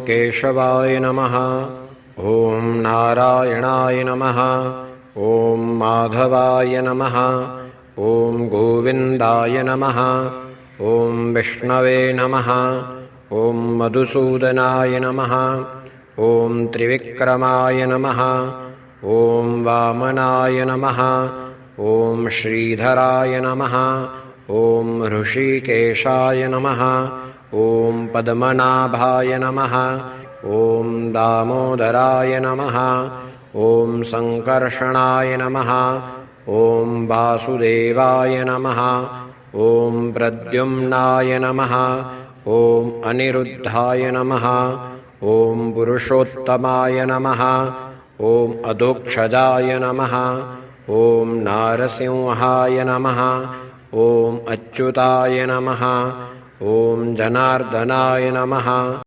केशवाय नमः। ॐ नारायणाय नमः। ॐ माधवाय नमः। ॐ गोविन्दाय नमः। ॐ विष्णवे नमः। ॐ मधुसूदनाय नमः। ॐ त्रिविक्रमाय नमः। ॐ वामनाय नमः। ॐ श्रीधराय नमः। ॐ ऋषिकेशाय नमः। ॐ पद्मनाभाय नमः। ॐ दामोदराय नमः। ॐ सङ्कर्षणाय नमः। ॐ वासुदेवाय नमः। ॐ प्रद्युम्नाय नमः। ॐ अनिरुद्धाय नमः। ॐ पुरुषोत्तमाय नमः। ॐ अधोक्षजाय नमः। ॐ नारसिंहाय नमः। ॐ अच्युताय नमः। ॐ जनार्दनाय नमः।